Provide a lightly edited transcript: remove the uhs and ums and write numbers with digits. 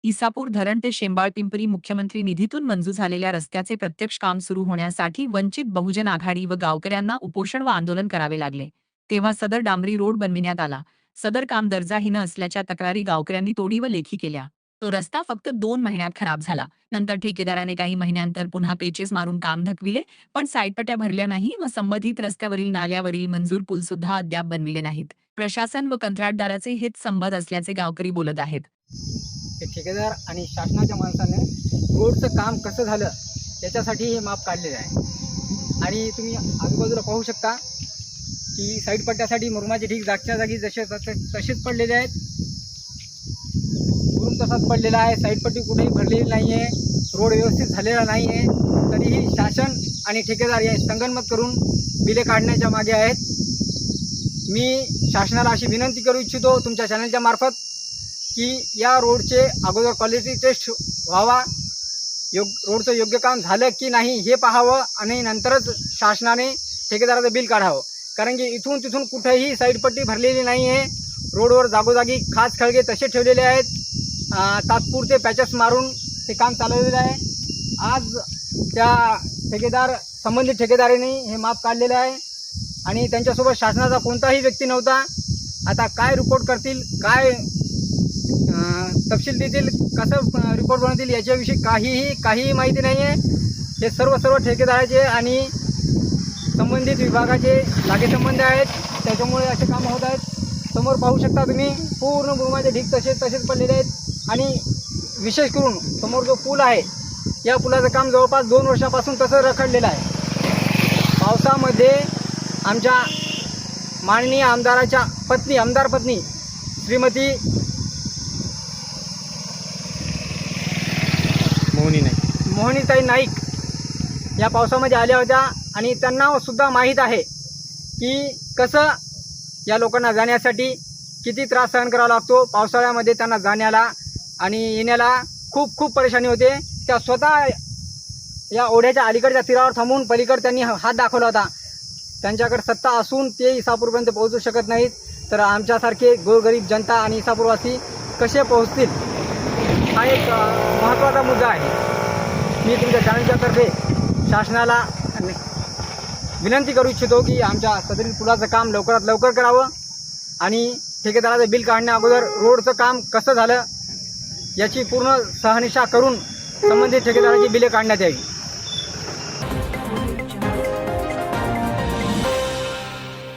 इसापूर धरण ते शेंबाळपिंपरी मुख्यमंत्री निधीतून मंजूर झालेल्या रस्त्याचे प्रत्यक्ष काम सुरू होण्यासाठी वंचित बहुजन आघाडी व गावकऱ्यांना उपोषण व आंदोलन करावे लागले, तेव्हा सदर डांबरी रोड बनविण्यात आला. सदर काम दर्जाहीन असल्याच्या तक्रारी गावकऱ्यांनी तोडी व लेखी केल्या. तो रस्ता फक्त 2 महिन्यात खराब झाला. नंतर ठेकेदाराने काही महिन्यांतर पुन्हा पेचेस मारून काम थकविले, पण साईडपट्ट्या भरल्या नाही व संबंधित रस्त्यावरील नाल्यावरील मंजूर पूल सुद्धा अद्याप बनविले नाहीत. प्रशासन व कंत्राटदाराचे हित संबंध असल्याचे गावकरी बोलत आहेत. ते ठेकेदार आणि शासनाच्या माणसाने रोडचं काम कसं झालं त्याच्यासाठी हे माप काढलेलं आहे. आणि तुम्ही आजूबाजूला पाहू शकता की साईड पट्ट्यासाठी मुरुमाचे ढीग जागच्या जागी तसेच पडलेले आहेत. मुरुम तसाच पडलेला आहे. साईड पट्टी कुठेही भरलेली नाही आहे. रोड व्यवस्थित झालेला नाही आहे. तरीही शासन आणि ठेकेदार हे संगनमत करून बिले काढण्याच्या मागे आहेत. मी शासनाला अशी विनंती करू इच्छितो तुमच्या चॅनलच्या मार्फत की या रोडचे अगोदर क्वालिटी टेस्ट व्हावा, रोडचं योग्य काम झालं की नाही हे पाहावं आणि नंतरच शासनाने ठेकेदाराचं बिल काढावं. कारण की इथून तिथून कुठेही साईडपट्टी भरलेली नाही आहे. रोडवर जागोजागी खाच खळगे तसे ठेवलेले आहेत. तात्पुरते पॅचेस मारून ते काम चालवलेलं आहे. आज त्या संबंधित ठेकेदाराने हे माप काढलेलं आहे आणि त्यांच्यासोबत शासनाचा कोणताही व्यक्ती नव्हता. आता काय रिपोर्ट करतील, काय तपशील देतील, कसं रिपोर्ट बनवतील याच्याविषयी काहीही माहिती नाही आहे. हे सर्व ठेकेदाराचे आणि संबंधित विभागाचे लागेसंबंध आहेत. त्याच्यामुळे असे कामं होत आहेत. समोर पाहू शकता तुम्ही पूर्ण मुरुमाचे ढीग तसेच पडलेले आहेत. आणि विशेष करून समोर जो पूल आहे या पुलाचं काम जवळपास 2 वर्षापासून तसं रखडलेलं आहे. पावसामध्ये आमच्या माननीय आमदाराच्या आमदार पत्नी श्रीमती मोहिनीताई नाईक या पावसामध्ये आल्या होत्या आणि त्यांना सुद्धा माहीत आहे की कसं या लोकांना जाण्यासाठी किती त्रास सहन करावा लागतो. पावसाळ्यामध्ये त्यांना जाण्याला आणि येण्याला खूप परेशानी होते. त्या स्वतः या ओढ्याच्या अलीकडच्या तीरावर थांबून पलीकडे त्यांनी हात दाखवला होता. त्यांच्याकडे सत्ता असून ते इसापूरपर्यंत पोहोचू शकत नाहीत, तर आमच्यासारखे गोरगरीब जनता आणि इसापूरवासी कसे पोहोचतील हा एक महत्त्वाचा मुद्दा आहे. मी तुमच्या चॅनलच्यातर्फे शासनाला विनंती करू इच्छितो की आमच्या सदरील पुलाचं काम लवकरात लवकर करावं आणि ठेकेदाराचं बिल काढण्या अगोदर रोडचं काम कसं झालं याची पूर्ण शहानिशा करून संबंधित ठेकेदाराची बिले काढण्यात यावी.